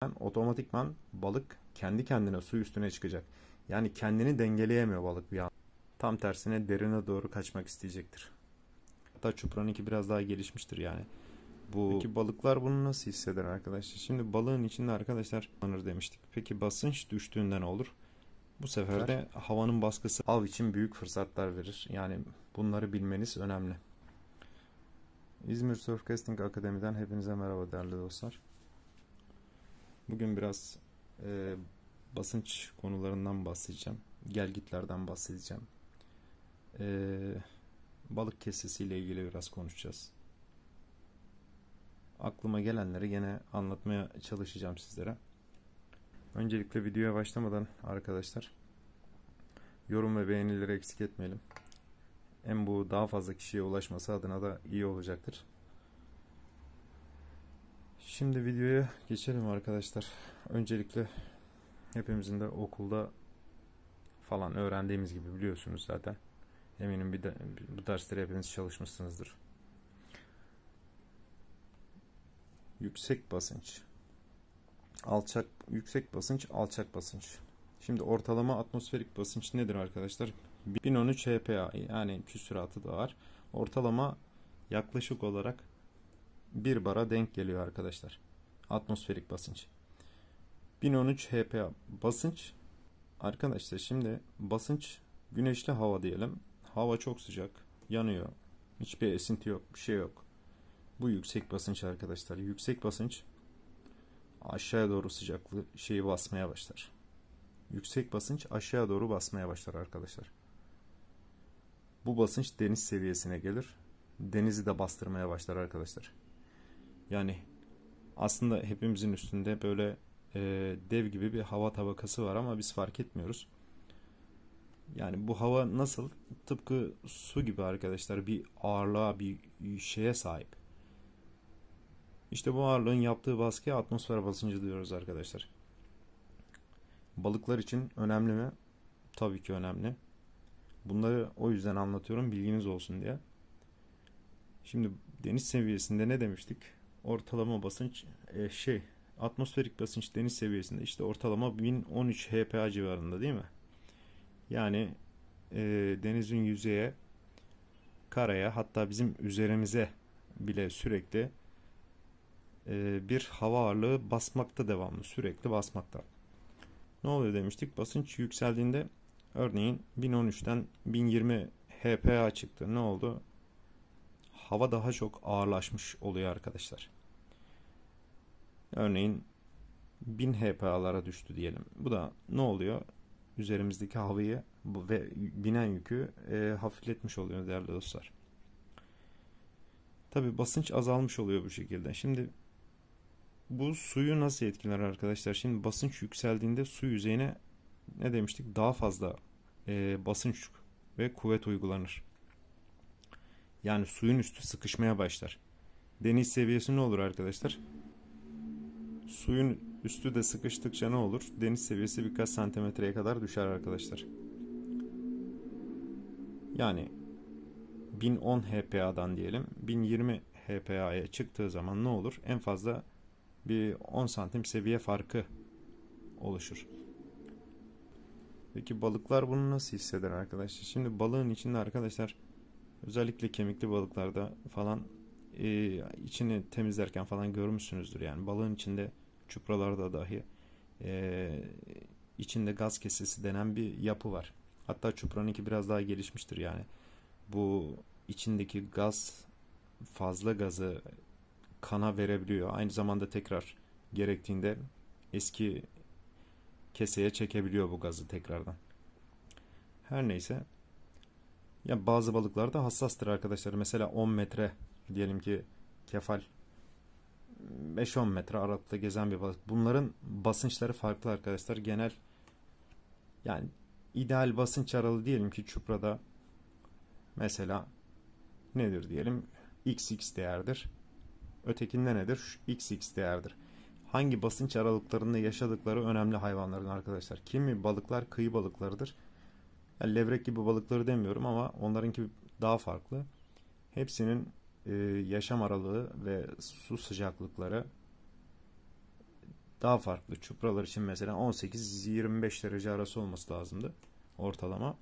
Otomatikman balık kendi kendine su üstüne çıkacak. Yani kendini dengeleyemiyor balık bir an. Tam tersine derine doğru kaçmak isteyecektir. Hatta çupranınki biraz daha gelişmiştir yani. Peki balıklar bunu nasıl hisseder arkadaşlar? Şimdi balığın içinde arkadaşlar kullanır demiştik. Peki basınç düştüğünde ne olur? Bu sefer de havanın baskısı av için büyük fırsatlar verir. Yani bunları bilmeniz önemli. İzmir Surfcasting Akademi'den hepinize merhaba değerli dostlar. Bugün biraz basınç konularından bahsedeceğim. Gelgitlerden bahsedeceğim. Balık kesesiyle ilgili biraz konuşacağız. Aklıma gelenleri gene anlatmaya çalışacağım sizlere. Öncelikle videoya başlamadan arkadaşlar yorum ve beğenileri eksik etmeyelim. Hem bu daha fazla kişiye ulaşması adına da iyi olacaktır. Şimdi videoya geçelim arkadaşlar. Öncelikle hepimizin de okulda falan öğrendiğimiz gibi biliyorsunuz zaten. Eminim bu dersleri hepiniz çalışmışsınızdır. Yüksek basınç, yüksek basınç, alçak basınç. Şimdi ortalama atmosferik basınç nedir arkadaşlar? 1013 HPA, yani küsuratı da var. Ortalama yaklaşık olarak 1 bara denk geliyor arkadaşlar. Atmosferik basınç. 1013 HPA basınç. Arkadaşlar şimdi basınç güneşli hava diyelim. Hava çok sıcak, yanıyor. Hiçbir esinti yok, bir şey yok. Bu yüksek basınç arkadaşlar. Yüksek basınç aşağıya doğru sıcaklığı basmaya başlar. Yüksek basınç aşağı doğru basmaya başlar arkadaşlar. Bu basınç deniz seviyesine gelir. Denizi de bastırmaya başlar arkadaşlar. Yani aslında hepimizin üstünde böyle dev gibi bir hava tabakası var ama biz fark etmiyoruz. Yani bu hava nasıl? Tıpkı su gibi arkadaşlar, bir ağırlığa, bir şeye sahip. İşte bu ağırlığın yaptığı baskıya atmosfer basıncı diyoruz arkadaşlar. Balıklar için önemli mi? Tabii ki önemli. Bunları o yüzden anlatıyorum, bilginiz olsun diye. Şimdi deniz seviyesinde ne demiştik? Ortalama basınç atmosferik basınç deniz seviyesinde işte ortalama 1013 HPA civarında değil mi? Yani denizin yüzeye, karaya, hatta bizim üzerimize bile sürekli bir hava ağırlığı basmakta, devamlı sürekli basmakta. Ne oluyor demiştik? Basınç yükseldiğinde örneğin 1013'ten 1020 HPA çıktı. Ne oldu? Hava daha çok ağırlaşmış oluyor arkadaşlar. Örneğin 1000 HPA'lara düştü diyelim. Bu da ne oluyor? Üzerimizdeki havayı ve binen yükü hafifletmiş oluyor değerli dostlar. Tabi basınç azalmış oluyor bu şekilde. Şimdi bu suyu nasıl etkiler arkadaşlar? Şimdi basınç yükseldiğinde su yüzeyine ne demiştik? Daha fazla basınç ve kuvvet uygulanır. Yani suyun üstü sıkışmaya başlar. Deniz seviyesi ne olur arkadaşlar? Suyun üstü de sıkıştıkça ne olur? Deniz seviyesi birkaç santimetreye kadar düşer arkadaşlar. Yani 1010 HPA'dan diyelim 1020 HPA'ya çıktığı zaman ne olur? En fazla bir 10 santim seviye farkı oluşur. Peki balıklar bunu nasıl hisseder arkadaşlar? Şimdi balığın içinde arkadaşlar, özellikle kemikli balıklarda falan içini temizlerken falan görmüşsünüzdür. Yani balığın içinde, çupralarda dahi içinde gaz kesesi denen bir yapı var. Hatta çupranınki biraz daha gelişmiştir yani. Bu içindeki gaz, fazla gazı kana verebiliyor. Aynı zamanda tekrar gerektiğinde eski keseye çekebiliyor bu gazı tekrardan. Her neyse. Ya bazı balıklar da hassastır arkadaşlar. Mesela 10 metre diyelim ki kefal, 5-10 metre aralıkta gezen bir balık. Bunların basınçları farklı arkadaşlar. Genel yani ideal basınç aralığı diyelim ki çuprada mesela nedir diyelim? XX değerdir. Ötekinde nedir? XX değerdir. Hangi basınç aralıklarında yaşadıkları önemli hayvanların arkadaşlar. Kimi balıklar kıyı balıklarıdır. Yani levrek gibi balıkları demiyorum ama onlarınki daha farklı. Hepsinin yaşam aralığı ve su sıcaklıkları daha farklı. Çupralar için mesela 18-25 derece arası olması lazımdı ortalama.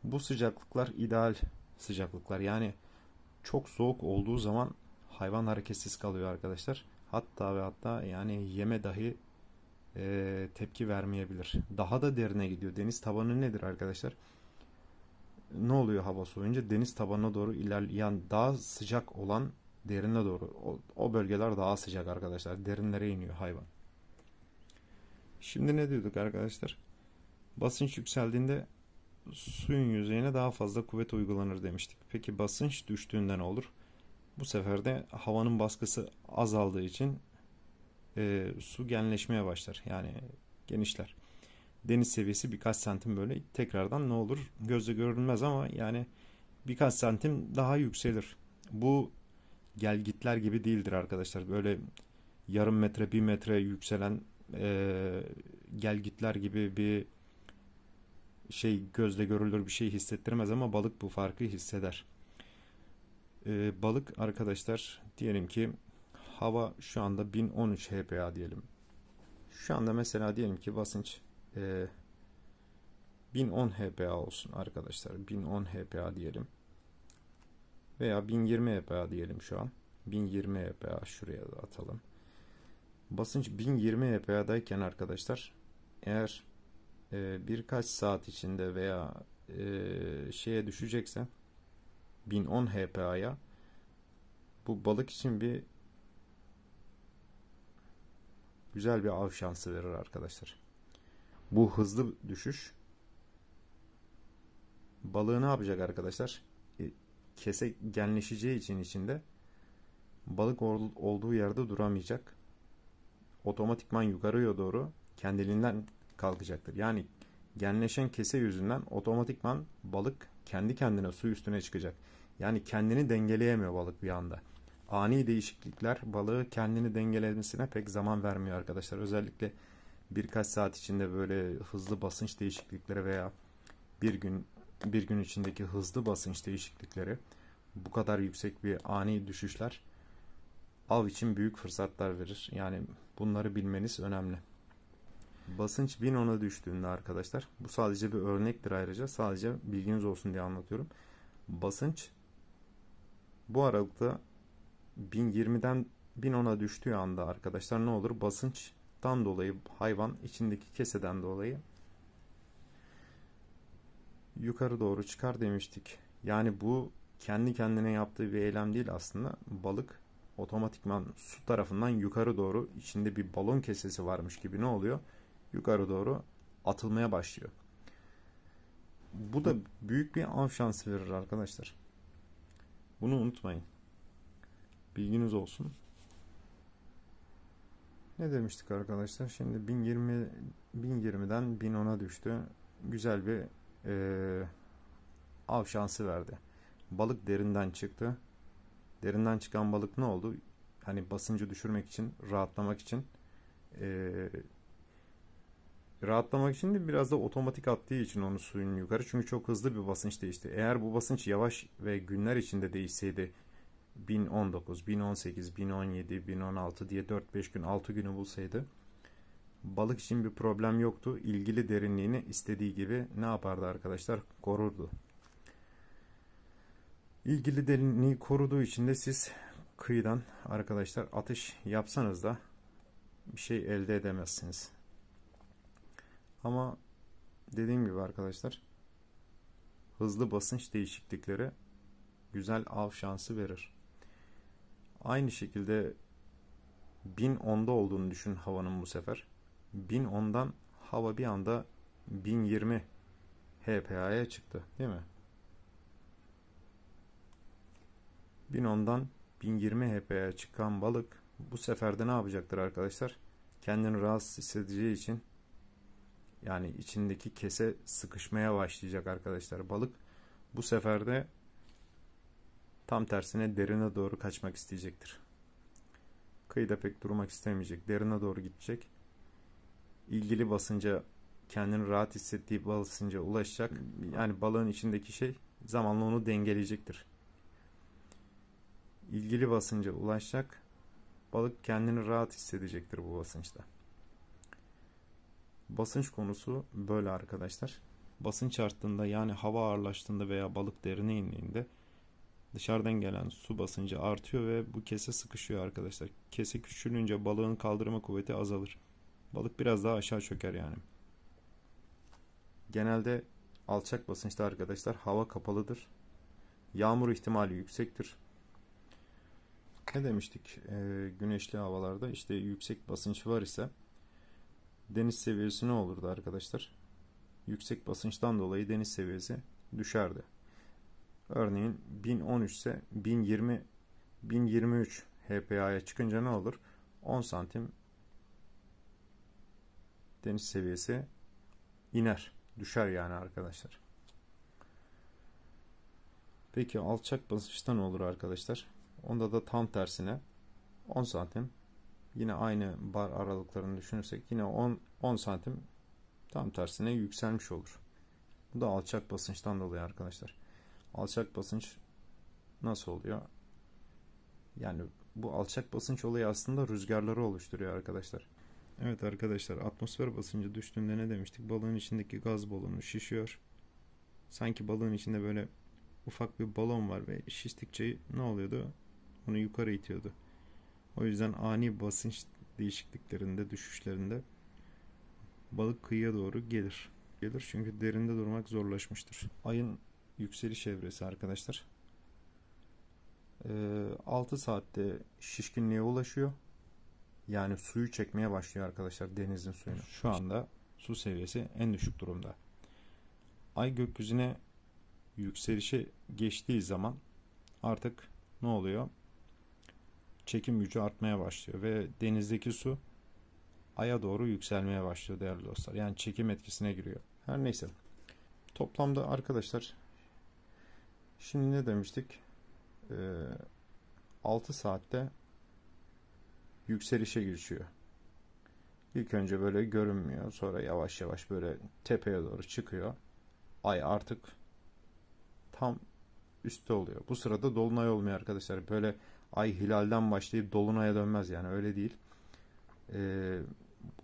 Bu sıcaklıklar ideal sıcaklıklar. Yani çok soğuk olduğu zaman hayvan hareketsiz kalıyor arkadaşlar. Hatta ve hatta yani yeme dahi tepki vermeyebilir. Daha da derine gidiyor. Deniz tabanı nedir arkadaşlar? Ne oluyor hava soğuyunca? Deniz tabanına doğru ilerleyen, daha sıcak olan derine doğru. O bölgeler daha sıcak arkadaşlar. Derinlere iniyor hayvan. Şimdi ne diyorduk arkadaşlar? Basınç yükseldiğinde suyun yüzeyine daha fazla kuvvet uygulanır demiştik. Peki basınç düştüğünde ne olur? Bu sefer de havanın baskısı azaldığı için su genleşmeye başlar. Yani genişler. Deniz seviyesi birkaç santim böyle tekrardan ne olur? Gözle görülmez ama yani birkaç santim daha yükselir. Bu gelgitler gibi değildir arkadaşlar. Böyle yarım metre, bir metre yükselen gelgitler gibi bir şey, gözle görülür bir şey hissettirmez ama balık bu farkı hisseder. Balık arkadaşlar, diyelim ki hava şu anda 1013 HPA diyelim. Şu anda mesela diyelim ki basınç 1010 HPA olsun arkadaşlar. 1010 HPA diyelim. Veya 1020 HPA diyelim şu an. 1020 HPA şuraya da atalım. Basınç 1020 HPA'dayken arkadaşlar, eğer birkaç saat içinde veya şeye düşecekse 1010 HPA'ya, bu balık için bir güzel bir av şansı verir arkadaşlar. Bu hızlı düşüş balığı ne yapacak arkadaşlar? Kese genleşeceği için içinde balık olduğu yerde duramayacak. Otomatikman yukarıya doğru kendiliğinden kalkacaktır. Yani genleşen kese yüzünden otomatikman balık kendi kendine su üstüne çıkacak. Yani kendini dengeleyemiyor balık bir anda. Ani değişiklikler balığı kendini dengelemesine pek zaman vermiyor arkadaşlar. Özellikle birkaç saat içinde böyle hızlı basınç değişiklikleri veya bir gün içindeki hızlı basınç değişiklikleri, bu kadar yüksek bir ani düşüşler av için büyük fırsatlar verir. Yani bunları bilmeniz önemli. Basınç 1010'a düştüğünde arkadaşlar, bu sadece bir örnektir ayrıca. Sadece bilginiz olsun diye anlatıyorum. Basınç bu aralıkta 1020'den 1010'a düştüğü anda arkadaşlar ne olur? Basınçtan dolayı hayvan içindeki keseden dolayı yukarı doğru çıkar demiştik. Yani bu kendi kendine yaptığı bir eylem değil aslında. Balık otomatikman su tarafından yukarı doğru, içinde bir balon kesesi varmış gibi ne oluyor? Yukarı doğru atılmaya başlıyor. Bu da büyük bir av şansı verir arkadaşlar. Bunu unutmayın. Bilginiz olsun. Ne demiştik arkadaşlar? Şimdi 1020'den 1010'a düştü. Güzel bir av şansı verdi. Balık derinden çıktı. Derinden çıkan balık ne oldu? Hani basıncı düşürmek için, rahatlamak için de biraz da otomatik attığı için onu suyun yukarı. Çünkü çok hızlı bir basınç değişti. Eğer bu basınç yavaş ve günler içinde değişseydi, 1019, 1018, 1017, 1016 diye 4-5 gün, 6 günü bulsaydı, balık için bir problem yoktu. İlgili derinliğini istediği gibi ne yapardı arkadaşlar? Korurdu. İlgili derinliği koruduğu için de siz kıyıdan arkadaşlar atış yapsanız da bir şey elde edemezsiniz. Ama dediğim gibi arkadaşlar, hızlı basınç değişiklikleri güzel av şansı verir. Aynı şekilde 1010'da olduğunu düşün havanın bu sefer. 1010'dan hava bir anda 1020 HPA'ya çıktı, değil mi? 1010'dan 1020 HPA'ya çıkan balık bu sefer de ne yapacaktır arkadaşlar? Kendini rahatsız hissedeceği için, yani içindeki kese sıkışmaya başlayacak arkadaşlar. Balık bu sefer de tam tersine derine doğru kaçmak isteyecektir. Kıyıda pek durmak istemeyecek. Derine doğru gidecek. İlgili basınca, kendini rahat hissettiği basınca ulaşacak. Yani balığın içindeki şey zamanla onu dengeleyecektir. İlgili basınca ulaşacak. Balık kendini rahat hissedecektir bu basınçta. Basınç konusu böyle arkadaşlar. Basınç arttığında, yani hava ağırlaştığında veya balık derine indiğinde dışarıdan gelen su basıncı artıyor ve bu kese sıkışıyor arkadaşlar. Kese küçülünce balığın kaldırma kuvveti azalır. Balık biraz daha aşağı çöker yani. Genelde alçak basınçta arkadaşlar hava kapalıdır. Yağmur ihtimali yüksektir. Ne demiştik? Güneşli havalarda işte yüksek basınç var ise deniz seviyesi ne olurdu arkadaşlar? Yüksek basınçtan dolayı deniz seviyesi düşerdi. Örneğin 1013 ise 1020 1023 HPA'ya çıkınca ne olur? 10 santim deniz seviyesi iner. Düşer yani arkadaşlar. Peki alçak basınçta ne olur arkadaşlar? Onda da tam tersine 10 santim, yine aynı bar aralıklarını düşünürsek yine 10 santim tam tersine yükselmiş olur. Bu da alçak basınçtan dolayı arkadaşlar. Alçak basınç nasıl oluyor? Yani bu alçak basınç olayı aslında rüzgarları oluşturuyor arkadaşlar. Evet arkadaşlar, atmosfer basıncı düştüğünde ne demiştik? Balığın içindeki gaz balonu şişiyor. Sanki balığın içinde böyle ufak bir balon var ve şiştikçe ne oluyordu? Onu yukarı itiyordu. O yüzden ani basınç değişikliklerinde, düşüşlerinde balık kıyıya doğru gelir. Çünkü derinde durmak zorlaşmıştır. Ayın yükseliş evresi arkadaşlar. 6 saatte şişkinliğe ulaşıyor. Yani suyu çekmeye başlıyor arkadaşlar, denizin suyunu. Şu anda su seviyesi en düşük durumda. Ay gökyüzüne yükselişe geçtiği zaman artık ne oluyor? Çekim gücü artmaya başlıyor ve denizdeki su aya doğru yükselmeye başlıyor değerli dostlar. Yani çekim etkisine giriyor. Her neyse. Toplamda arkadaşlar şimdi ne demiştik? 6 saatte yükselişe geçiyor. İlk önce böyle görünmüyor. Sonra yavaş yavaş böyle tepeye doğru çıkıyor. Ay artık tam üstte oluyor. Bu sırada dolunay olmuyor arkadaşlar. Böyle ay hilalden başlayıp dolunaya dönmez yani, öyle değil.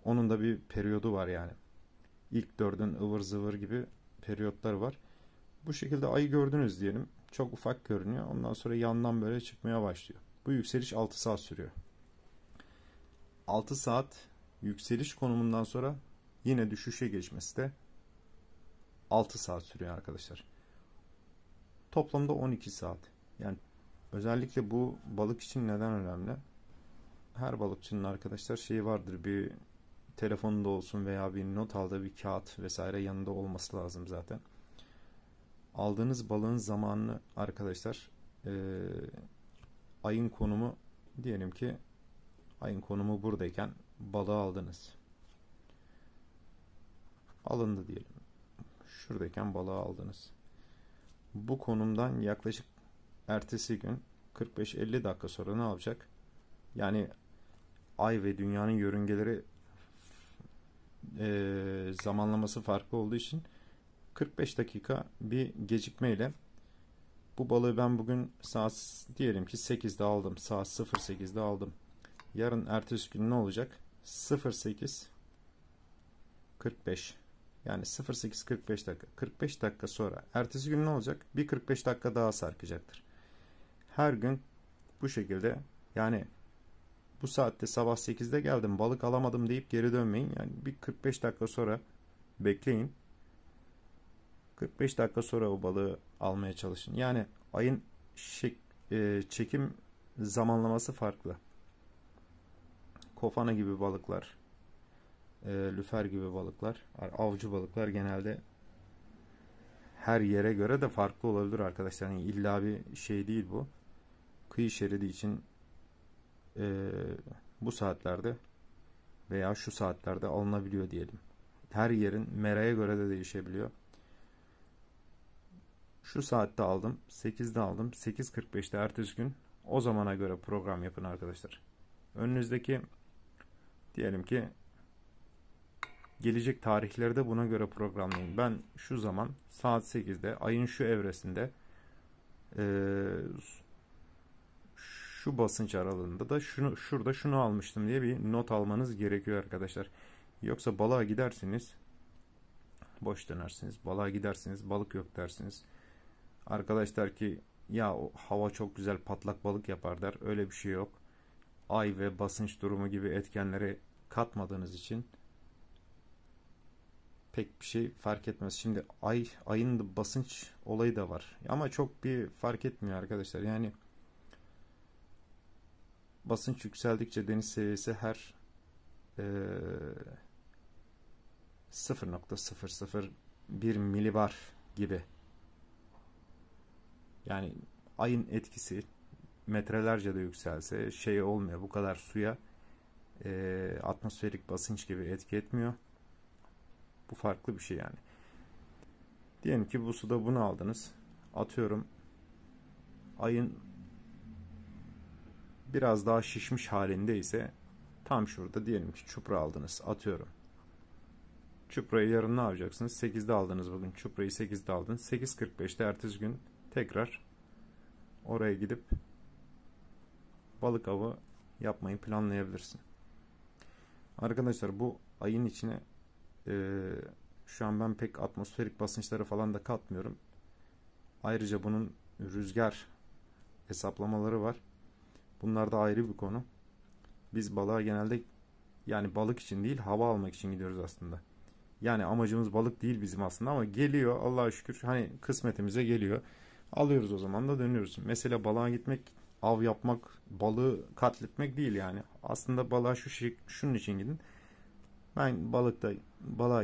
Onun da bir periyodu var yani. İlk dördün ıvır zıvır gibi periyotları var. Bu şekilde ayı gördünüz diyelim. Çok ufak görünüyor. Ondan sonra yandan böyle çıkmaya başlıyor. Bu yükseliş 6 saat sürüyor. 6 saat yükseliş konumundan sonra yine düşüşe geçmesi de 6 saat sürüyor arkadaşlar. Toplamda 12 saat. Yani özellikle bu balık için neden önemli? Her balıkçının arkadaşlar şeyi vardır, bir telefonunda olsun veya bir not aldığı bir kağıt vesaire yanında olması lazım zaten. Aldığınız balığın zamanını arkadaşlar, ayın konumu, diyelim ki ayın konumu buradayken balığı aldınız. Alındı diyelim. Şuradayken balığı aldınız. Bu konumdan yaklaşık ertesi gün 45-50 dakika sonra ne yapacak? Yani ay ve dünyanın yörüngeleri zamanlaması farklı olduğu için 45 dakika bir gecikmeyle bu balığı ben bugün saat diyelim ki 8'de aldım. Saat 08'de aldım. Yarın ertesi gün ne olacak? 08:45. Yani 08:45 dakika. 45 dakika sonra ertesi gün ne olacak? Bir 45 dakika daha sarkacaktır. Her gün bu şekilde, yani bu saatte sabah 8'de geldim balık alamadım deyip geri dönmeyin. Yani bir 45 dakika sonra bekleyin. 45 dakika sonra o balığı almaya çalışın. Yani ayın çekim zamanlaması farklı. Kofana gibi balıklar, lüfer gibi balıklar, avcı balıklar genelde her yere göre de farklı olabilir arkadaşlar. Yani illa bir şey değil bu. Kıyı şeridi için bu saatlerde veya şu saatlerde alınabiliyor diyelim. Her yerin meraya göre de değişebiliyor. Şu saatte aldım, 8'de aldım, 8:45'te ertesi gün, o zamana göre program yapın arkadaşlar. Önünüzdeki diyelim ki gelecek tarihleri de buna göre programlayın. Ben şu zaman saat 8'de ayın şu evresinde şu basınç aralığında da şurada şunu almıştım diye bir not almanız gerekiyor arkadaşlar. Yoksa balığa gidersiniz, boş dönersiniz. Balığa gidersiniz, balık yok dersiniz. Arkadaş der ki ya hava çok güzel, patlak balık yapar der. Öyle bir şey yok. Ay ve basınç durumu gibi etkenleri katmadığınız için pek bir şey fark etmez. Şimdi ayın da basınç olayı da var. Ama çok bir fark etmiyor arkadaşlar. Yani basınç yükseldikçe deniz seviyesi her 0,001 milibar gibi. Yani ayın etkisi metrelerce de yükselse şey olmuyor. Bu kadar suya atmosferik basınç gibi etki etmiyor. Bu farklı bir şey yani. Diyelim ki bu suda bunu aldınız. Atıyorum ayın biraz daha şişmiş halinde ise tam şurada diyelim ki çupra aldınız. Atıyorum. Çuprayı yarın ne yapacaksınız? 8'de aldınız bugün. Çuprayı 8'de aldınız. 8.45'te ertesi gün tekrar oraya gidip balık avı yapmayı planlayabilirsin. Arkadaşlar bu ayın içine şu an ben pek atmosferik basınçları falan da katmıyorum. Ayrıca bunun rüzgar hesaplamaları var. Bunlar da ayrı bir konu. Biz balığa genelde yani balık için değil hava almak için gidiyoruz aslında. Yani amacımız balık değil bizim aslında ama geliyor Allah'a şükür hani kısmetimize geliyor. Alıyoruz o zaman da dönüyoruz. Mesela balığa gitmek av yapmak, balığı katletmek değil yani. Aslında balığa şunun için gidin. Balığa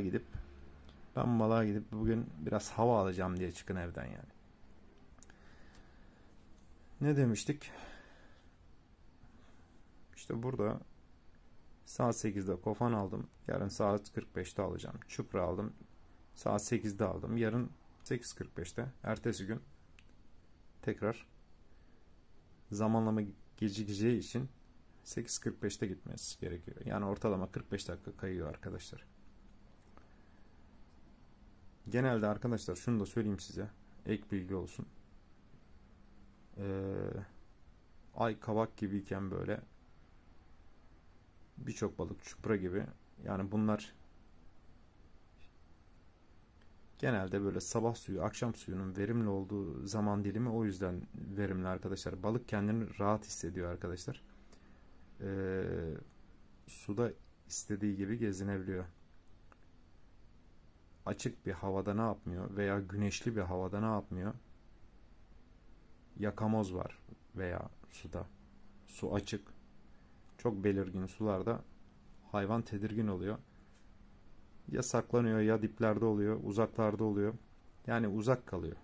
gidip bugün biraz hava alacağım diye çıkın evden yani. Ne demiştik? İşte burada saat 8'de kofan aldım. Yarın saat 45'te alacağım. Çupra aldım. Saat 8'de aldım. Yarın 8.45'te. Ertesi gün tekrar zamanlama gecikeceği için 8.45'te gitmesi gerekiyor. Yani ortalama 45 dakika kayıyor arkadaşlar. Genelde arkadaşlar şunu da söyleyeyim size. Ek bilgi olsun. Ay kavak gibiyken böyle birçok balık çupra gibi yani bunlar genelde böyle sabah suyu akşam suyunun verimli olduğu zaman dilimi o yüzden verimli arkadaşlar. Balık kendini rahat hissediyor arkadaşlar. Suda istediği gibi gezinebiliyor. Açık bir havada ne yapmıyor veya güneşli bir havada ne yapmıyor? Yakamoz var veya suda. Su açık. Çok belirgin sularda hayvan tedirgin oluyor. Ya saklanıyor ya diplerde oluyor, uzaklarda oluyor. Yani uzak kalıyor.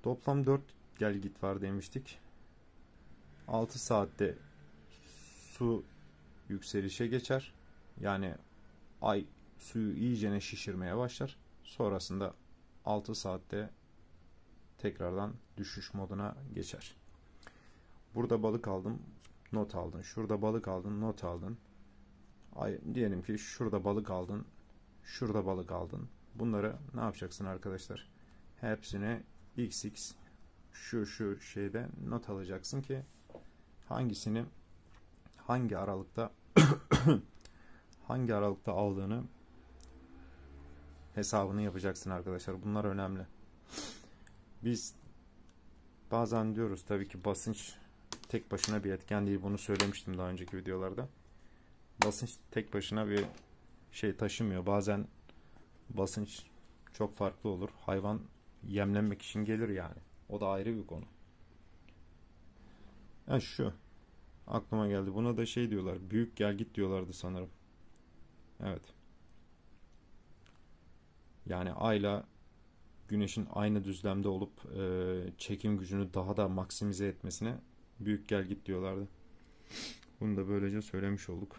Toplam 4 gel git var demiştik. 6 saatte su yükselişe geçer. Yani ay suyu iyicene şişirmeye başlar. Sonrasında 6 saatte tekrardan düşüş moduna geçer. Burada balık aldın, not aldın. Şurada balık aldın, not aldın. Diyelim ki şurada balık aldın, şurada balık aldın. Bunları ne yapacaksın arkadaşlar? Hepsine XX şu şeyde not alacaksın ki hangisini hangi aralıkta hangi aralıkta aldığını hesabını yapacaksın arkadaşlar. Bunlar önemli. Biz bazen diyoruz tabii ki basınç tek başına bir etken değil. Bunu söylemiştim daha önceki videolarda. Basınç tek başına bir şey taşımıyor. Bazen basınç çok farklı olur. Hayvan yemlenmek için gelir yani. O da ayrı bir konu. Yani şu aklıma geldi. Buna da şey diyorlar. Büyük gelgit diyorlardı sanırım. Evet. Yani ayla güneşin aynı düzlemde olup çekim gücünü daha da maksimize etmesine büyük gelgit diyorlardı. Bunu da böylece söylemiş olduk.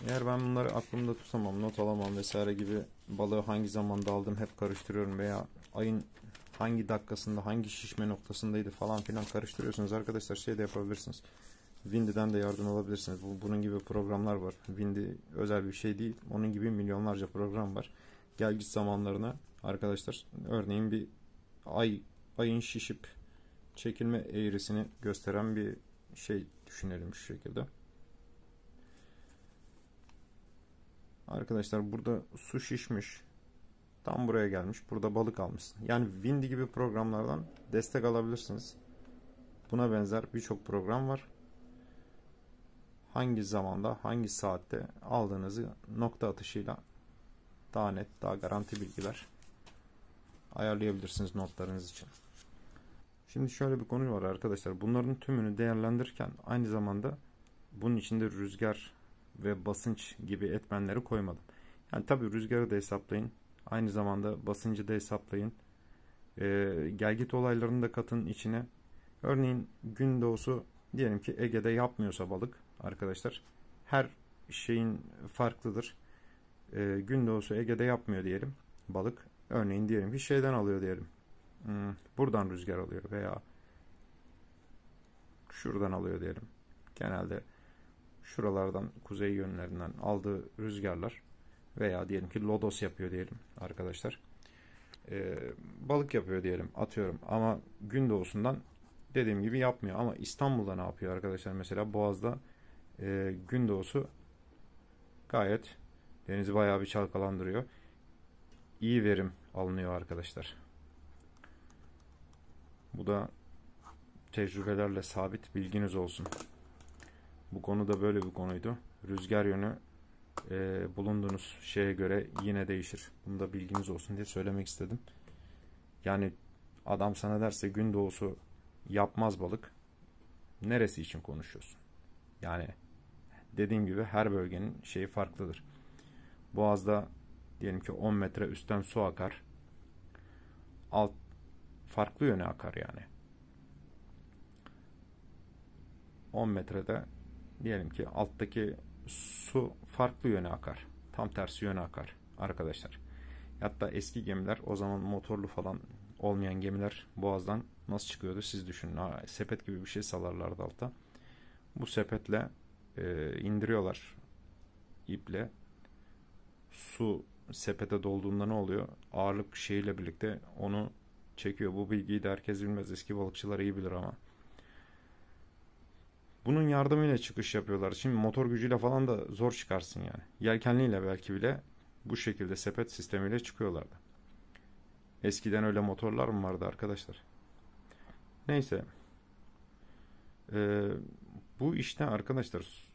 Eğer ben bunları aklımda tutamam, not alamam vesaire gibi balığı hangi zamanda aldım hep karıştırıyorum veya ayın hangi dakikasında hangi şişme noktasındaydı falan filan karıştırıyorsunuz arkadaşlar şey de yapabilirsiniz. Windy'den de yardım alabilirsiniz. Bunun gibi programlar var. Windy özel bir şey değil. Onun gibi milyonlarca program var. Gel git zamanlarına arkadaşlar örneğin bir ayın şişip çekilme eğrisini gösteren bir şey düşünelim şu şekilde. arkadaşlar burada su şişmiş. Tam buraya gelmiş. Burada balık almışsın. Yani Windy gibi programlardan destek alabilirsiniz. Buna benzer birçok program var. Hangi zamanda, hangi saatte aldığınızı nokta atışıyla daha net, daha garanti bilgiler ayarlayabilirsiniz notlarınız için. Şimdi şöyle bir konu var arkadaşlar. Bunların tümünü değerlendirirken aynı zamanda bunun içinde rüzgar ve basınç gibi etmenleri koymadım. Yani tabii rüzgarı da hesaplayın. Aynı zamanda basıncı da hesaplayın. Gelgit olaylarını da katın içine. Örneğin gün doğusu diyelim ki Ege'de yapmıyorsa balık arkadaşlar. Her şeyin farklıdır. Gün doğusu Ege'de yapmıyor diyelim balık. Örneğin diyelim ki şeyden alıyor diyelim. Buradan rüzgar alıyor veya şuradan alıyor diyelim. Genelde şuralardan kuzey yönlerinden aldığı rüzgarlar veya diyelim ki lodos yapıyor diyelim arkadaşlar. Balık yapıyor diyelim atıyorum ama gün doğusundan dediğim gibi yapmıyor. Ama İstanbul'da ne yapıyor arkadaşlar? Mesela Boğaz'da gün doğusu gayet denizi bayağı bir çalkalandırıyor. İyi verim alınıyor arkadaşlar. Bu da tecrübelerle sabit, bilginiz olsun. Bu konu da böyle bir konuydu. Rüzgar yönü bulunduğunuz şeye göre yine değişir. Bunu da bilginiz olsun diye söylemek istedim. Yani adam sana derse gün doğusu yapmaz balık. Neresi için konuşuyorsun? Yani dediğim gibi her bölgenin şeyi farklıdır. Boğaz'da diyelim ki 10 metre üstten su akar. Alt farklı yöne akar yani. 10 metrede diyelim ki alttaki su farklı yöne akar. Tam tersi yöne akar arkadaşlar. Hatta eski gemiler, o zaman motorlu falan olmayan gemiler Boğaz'dan nasıl çıkıyordu siz düşünün. Sepet gibi bir şey salarlardı altta. Bu sepetle indiriyorlar iple. Su sepete dolduğunda ne oluyor? Ağırlık şeyiyle birlikte onu çekiyor. Bu bilgiyi de herkes bilmez. Eski balıkçılar iyi bilir ama. Bunun yardımıyla çıkış yapıyorlar. Şimdi motor gücüyle falan da zor çıkarsın yani. Yelkenliyle belki bile bu şekilde sepet sistemiyle çıkıyorlardı. Eskiden öyle motorlar mı vardı arkadaşlar? Neyse. Bu işte arkadaşlar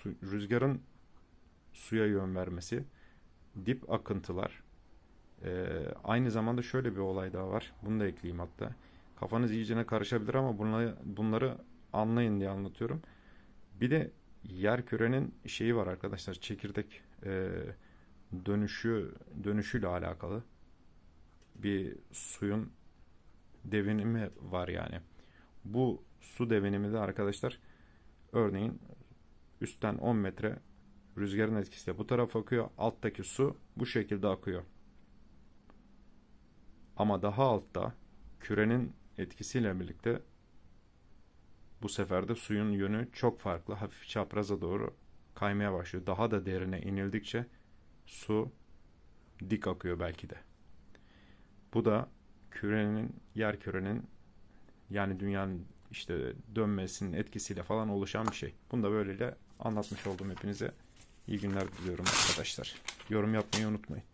rüzgarın suya yön vermesi, dip akıntılar. Aynı zamanda şöyle bir olay daha var. Bunu da ekleyeyim hatta. Kafanız iyicene karışabilir ama bunları anlayın diye anlatıyorum. Bir de yerkürenin şeyi var arkadaşlar. Çekirdek dönüşüyle alakalı bir suyun devinimi var yani. Bu su devinimi de arkadaşlar örneğin üstten 10 metre rüzgarın etkisiyle bu tarafa akıyor. Alttaki su bu şekilde akıyor. Ama daha altta kürenin etkisiyle birlikte bu sefer de suyun yönü çok farklı. Hafif çapraza doğru kaymaya başlıyor. Daha da derine inildikçe su dik akıyor belki de. Bu da yerkürenin yani dünyanın işte dönmesinin etkisiyle falan oluşan bir şey. Bunu da böyleyle anlatmış oldum hepinize. İyi günler diliyorum arkadaşlar. Yorum yapmayı unutmayın.